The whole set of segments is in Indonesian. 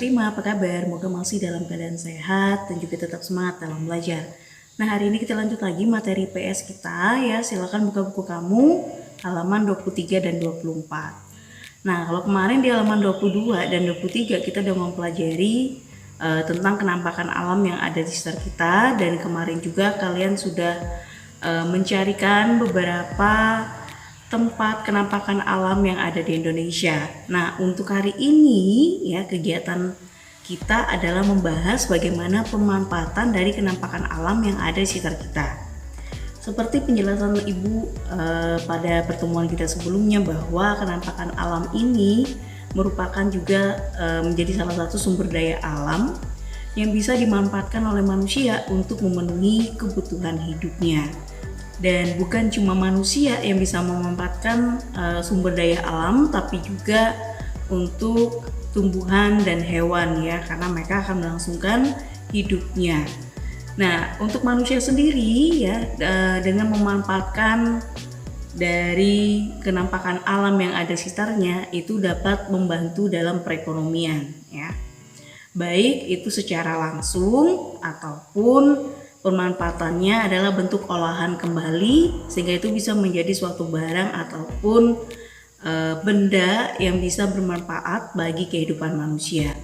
Prima, apa kabar? Moga masih dalam keadaan sehat dan juga tetap semangat dalam belajar. Nah, hari ini kita lanjut lagi materi PS kita ya. Silakan buka buku kamu halaman 23 dan 24. Nah, kalau kemarin di halaman 22 dan 23 kita udah mempelajari tentang kenampakan alam yang ada di sekitar kita, dan kemarin juga kalian sudah mencarikan beberapa tempat kenampakan alam yang ada di Indonesia. Nah, untuk hari ini ya, kegiatan kita adalah membahas bagaimana pemanfaatan dari kenampakan alam yang ada di sekitar kita. Seperti penjelasan Ibu pada pertemuan kita sebelumnya, bahwa kenampakan alam ini merupakan juga menjadi salah satu sumber daya alam yang bisa dimanfaatkan oleh manusia untuk memenuhi kebutuhan hidupnya. Dan bukan cuma manusia yang bisa memanfaatkan sumber daya alam, tapi juga untuk tumbuhan dan hewan ya, karena mereka akan melangsungkan hidupnya. Nah, untuk manusia sendiri ya, dengan memanfaatkan dari kenampakan alam yang ada sekitarnya, itu dapat membantu dalam perekonomian ya. Baik itu secara langsung ataupun pemanfaatannya adalah bentuk olahan kembali, sehingga itu bisa menjadi suatu barang ataupun benda yang bisa bermanfaat bagi kehidupan manusia,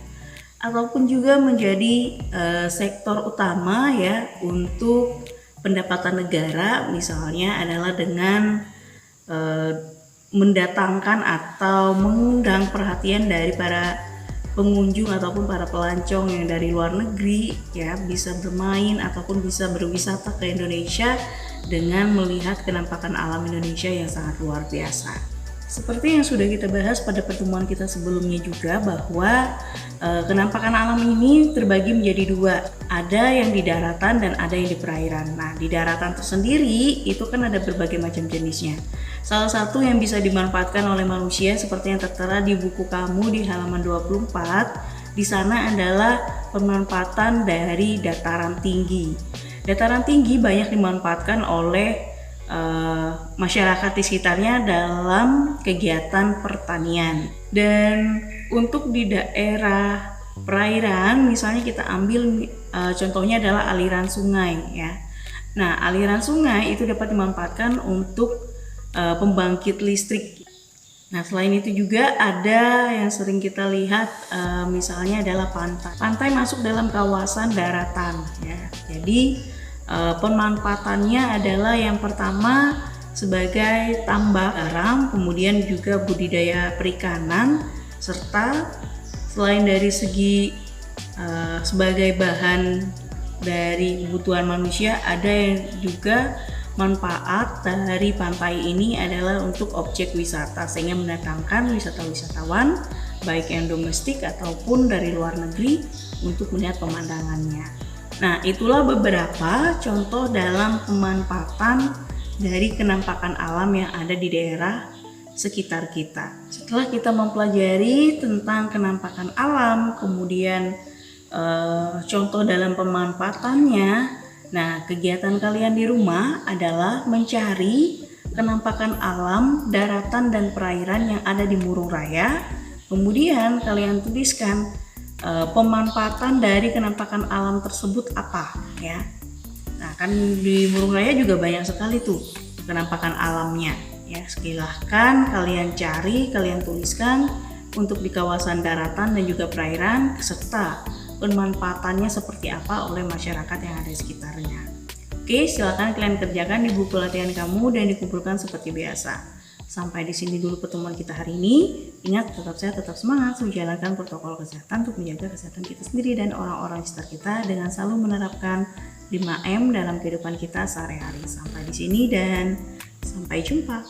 ataupun juga menjadi sektor utama ya untuk pendapatan negara, misalnya adalah dengan mendatangkan atau mengundang perhatian dari para pengunjung ataupun para pelancong yang dari luar negeri ya, bisa bermain ataupun bisa berwisata ke Indonesia dengan melihat kenampakan alam Indonesia yang sangat luar biasa. Seperti yang sudah kita bahas pada pertemuan kita sebelumnya juga, bahwa kenampakan alam ini terbagi menjadi dua, ada yang di daratan dan ada yang di perairan. Nah, di daratan tersendiri itu kan ada berbagai macam jenisnya. Salah satu yang bisa dimanfaatkan oleh manusia seperti yang tertera di buku kamu di halaman 24, di sana adalah pemanfaatan dari dataran tinggi. Dataran tinggi banyak dimanfaatkan oleh masyarakat di sekitarnya dalam kegiatan pertanian. Dan untuk di daerah perairan, misalnya kita ambil contohnya adalah aliran sungai ya. Nah, aliran sungai itu dapat dimanfaatkan untuk pembangkit listrik. Nah, selain itu juga ada yang sering kita lihat misalnya adalah pantai. Pantai masuk dalam kawasan daratan ya. Jadi pemanfaatannya adalah yang pertama sebagai tambak garam, kemudian juga budidaya perikanan, serta selain dari segi sebagai bahan dari kebutuhan manusia, ada yang juga manfaat dari pantai ini adalah untuk objek wisata, sehingga mendatangkan wisatawan baik yang domestik ataupun dari luar negeri untuk melihat pemandangannya. Nah, itulah beberapa contoh dalam pemanfaatan dari kenampakan alam yang ada di daerah sekitar kita. Setelah kita mempelajari tentang kenampakan alam, kemudian contoh dalam pemanfaatannya, nah, kegiatan kalian di rumah adalah mencari kenampakan alam daratan dan perairan yang ada di Murung Raya. Kemudian kalian tuliskan pemanfaatan dari kenampakan alam tersebut apa ya. Nah, kan di Murung Raya juga banyak sekali tuh kenampakan alamnya ya. Silahkan kalian cari, kalian tuliskan untuk di kawasan daratan dan juga perairan, serta pemanfaatannya seperti apa oleh masyarakat yang ada di sekitarnya. Oke, silakan kalian kerjakan di buku latihan kamu dan dikumpulkan seperti biasa. Sampai di sini dulu pertemuan kita hari ini. Ingat, tetap sehat, tetap semangat, menjalankan protokol kesehatan untuk menjaga kesehatan kita sendiri dan orang-orang di sekitar kita dengan selalu menerapkan 5M dalam kehidupan kita sehari-hari. Sampai di sini dan sampai jumpa.